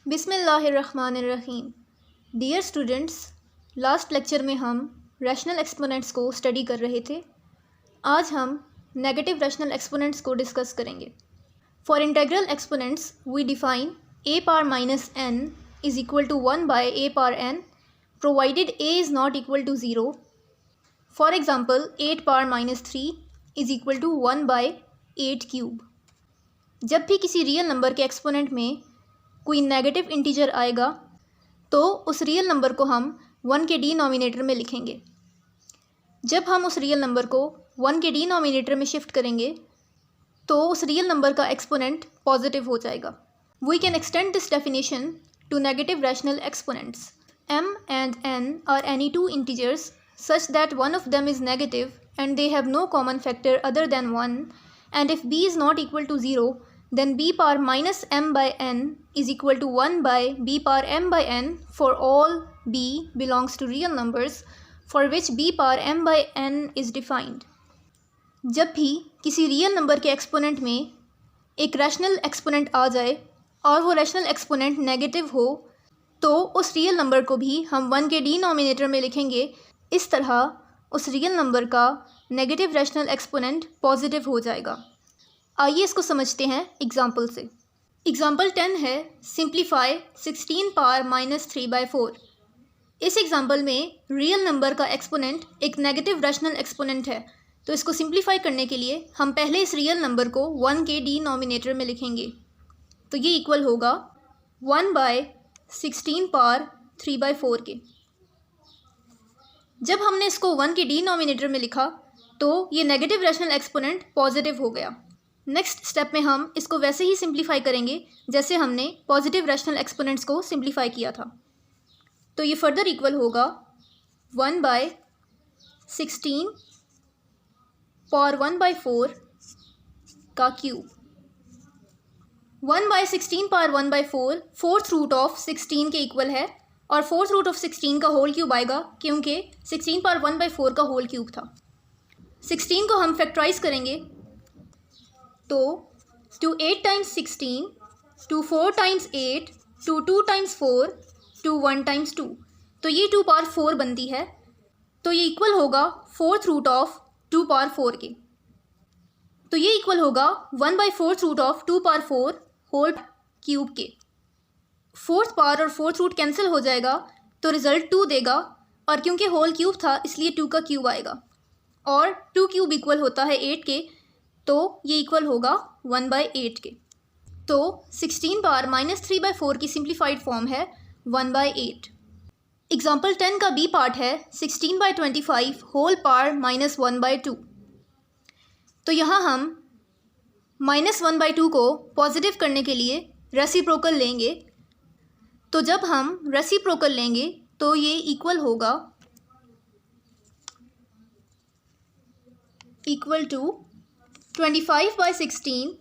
बिस्मिल्लाहिर्रहमानिर्रहीम। Dear students, last lecture में हम रैशनल एक्सपोनेंट्स को स्टडी कर रहे थे। आज हम नेगेटिव रैशनल एक्सपोनेंट्स को डिस्कस करेंगे। For integral exponents we define a power minus n is equal to 1 by a power n provided a is not equal to 0। For example 8 power minus 3 is equal to 1 by 8 cube. जब भी किसी real number के exponent में कोई negative integer आएगा तो उस real number को हम 1 के डिनोमिनेटर में लिखेंगे। जब हम उस रियल नंबर को 1 के डिनोमिनेटर में शिफ्ट करेंगे तो उस रियल नंबर का एक्सपोनेंट पॉजिटिव हो जाएगा। We can extend this definition to negative rational exponents. m and n are any two integers such that one of them is negative and they have no common factor other than 1, and if b is not equal to 0, then b power minus m by n is equal to 1 by b power m by n for all b belongs to real numbers for which b power m by n is defined। जब भी किसी real number के exponent में एक rational exponent आ जाए और वो rational exponent negative हो तो उस रियल नंबर को भी हम 1 के डिनोमिनेटर में लिखेंगे। इस तरह उस रियल नंबर का नेगेटिव रैशनल एक्सपोनेंट पॉजिटिव हो जाएगा। आइए इसको समझते हैं एग्जाम्पल से। एग्जाम्पल 10 है सिंप्लीफाई 16 पावर माइनस 3/4। इस एग्जाम्पल में रियल नंबर का एक्सपोनेंट एक नेगेटिव रैशनल एक्सपोनेंट है, तो इसको सिंप्लीफाई करने के लिए हम पहले इस रियल नंबर को 1 के डिनोमिनेटर में लिखेंगे। तो ये इक्वल होगा 1 बाय 16 पावर 3/4 के। जब हमने इसको 1 के डिनोमिनेटर में लिखा तो ये नेगेटिव रैशनल एक्सपोनेंट पॉजिटिव हो गया। नेक्स्ट स्टेप में हम इसको वैसे ही सिंप्लीफाई करेंगे जैसे हमने पॉजिटिव रैशनल एक्सपोनेंट्स को सिंप्लीफाई किया था। तो ये फर्दर इक्वल होगा 1 बाय 16 पावर 1/4 का cube. 1 by 16 power 1/4 fourth root of 16 के इक्वल है और फोर्थ रूट ऑफ 16 का होल क्यूब आएगा क्योंकि 16 पावर 1/4 का होल क्यूब था। 16 को हम फैक्टराइज करेंगे तो 2 8 टाइम्स 16, 2 4 टाइम्स 8, 2 2 टाइम्स 4, 2 1 टाइम्स 2, तो ये 2 पावर 4 बनती है। तो ये इक्वल होगा फोर्थ रूट ऑफ 2 पावर 4 के। तो ये इक्वल होगा 1 by fourth root of 2 power 4 whole cube के। फोर्थ पावर और फोर्थ रूट कैंसिल हो जाएगा तो रिजल्ट 2 देगा, और क्योंकि होल क्यूब था इसलिए 2 का क्यूब आएगा, और 2 क्यूब इक्वल होता है 8 के, तो ये इक्वल होगा 1 बाई 8 के। तो 16 पावर माइनस 3/4 की सिंप्लीफाइड फॉर्म है 1 बाई 8। एग्जाम्पल 10 का बी पार्ट है 16 by 25 whole power minus 1 by 2। तो यहाँ हम माइनस 1 बाई 2 को पॉजिटिव करने के लिए रेसिप्रोकल लेंगे। तो जब हम रेसिप्रोकल लेंगे तो ये इक्वल होगा equal to 25 by 16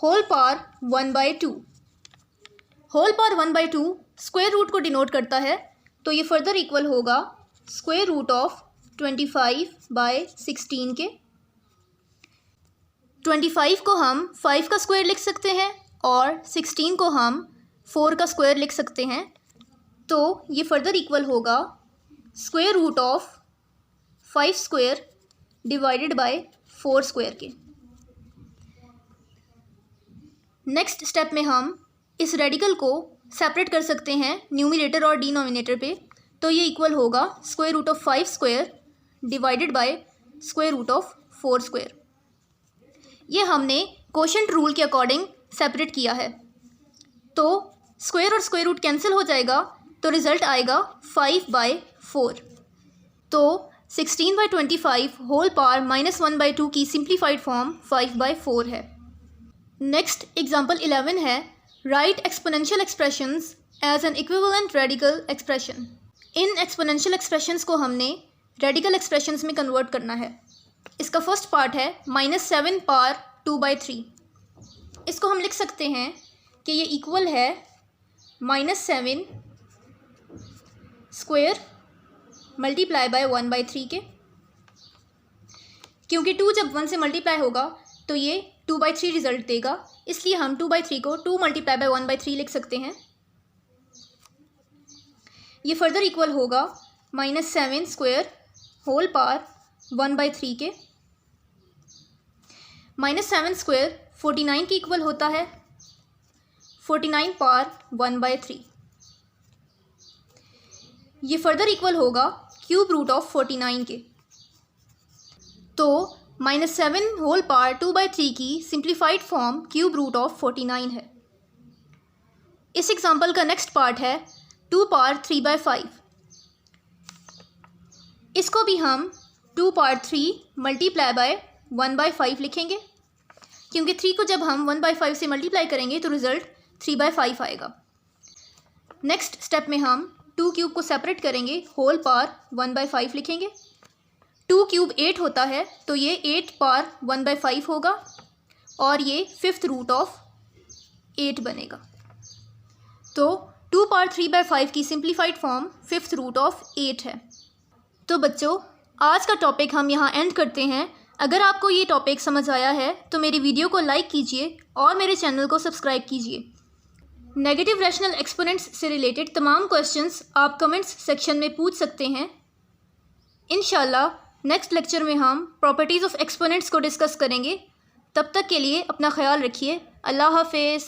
whole power 1 by 2। Whole power 1 by 2 square root को डिनोट करता है, तो ये फर्दर इक्वल होगा स्क्वायर रूट ऑफ 25 बाई 16 के। 25 को हम 5 का स्क्वायर लिख सकते हैं और 16 को हम 4 का स्क्वायर लिख सकते हैं, तो ये फर्दर इक्वल होगा square root of 5 square divided by 4 square के। नेक्स्ट स्टेप में हम इस रेडिकल को सेपरेट कर सकते हैं न्यूमरेटर और डिनोमिनेटर पे, तो ये इक्वल होगा square root of 5 square divided by square root of 4 square. ये हमने कोशेंट रूल के अकॉर्डिंग सेपरेट किया है, तो स्क्वायर और स्क्वायर रूट कैंसिल हो जाएगा तो रिज़ल्ट आएगा 5 बाई 4। तो 16 by 25 whole power minus 1 by 2 की सिंप्लीफाइड फॉर्म 5 बाई 4 है। नेक्स्ट एग्जाम्पल 11 है write exponential expressions as an equivalent radical expression. इन एक्सपोनेंशियल एक्सप्रेशंस को हमने रेडिकल एक्सप्रेशंस में कन्वर्ट करना है। इसका फर्स्ट पार्ट है -7 पावर 2/3। इसको हम लिख सकते हैं कि ये इक्वल है -7 स्क्वायर मल्टीप्लाई बाय 1/3 के, क्योंकि 2 जब 1 से मल्टीप्लाई होगा तो ये 2/3 रिजल्ट देगा। इसलिए हम 2/3 को 2 मल्टीप्लाई बाय 1/3 लिख सकते हैं। ये फर्दर इक्वल होगा -7² होल पावर 1/3 के। -7² 49 के इक्वल होता है, 49 पावर 1/3। ये फर्दर इक्वल होगा क्यूब रूट ऑफ 49 के। तो -7 होल पावर 2/3 की simplified form cube root of 49 है। इस एग्जाम्पल का नेक्स्ट पार्ट है 2 पावर 3/5। इसको भी हम 2 पावर 3 मल्टीप्लाई बाय 1/5 लिखेंगे, क्योंकि 3 को जब हम 1/5 से मल्टीप्लाई करेंगे तो रिज़ल्ट 3/5 आएगा। नेक्स्ट स्टेप में हम 2 क्यूब को सेपरेट करेंगे, होल पावर 1/5 लिखेंगे। 2 क्यूब 8 होता है, तो ये 8 पावर 1/5 होगा और ये 5th रूट ऑफ 8 बनेगा। तो 2 पावर 3/5 की simplified form 5th root of 8 है। तो बच्चों, आज का टॉपिक हम यहाँ एंड करते हैं। अगर आपको ये टॉपिक समझ आया है तो मेरी वीडियो को लाइक कीजिए और मेरे चैनल को सब्सक्राइब कीजिए। नेगेटिव रैशनल एक्सपोनेंट्स से रिलेटेड तमाम क्वेश्चंस आप कमेंट्स सेक्शन में पूछ सकते हैं। इंशाल्लाह नेक्स्ट लेक्चर में हम प्रॉपर्टीज़ ऑफ एक्सपोनेंट्स को डिस्कस करेंगे। तब तक के लिए अपना ख्याल रखिए। अल्लाह हाफिज़।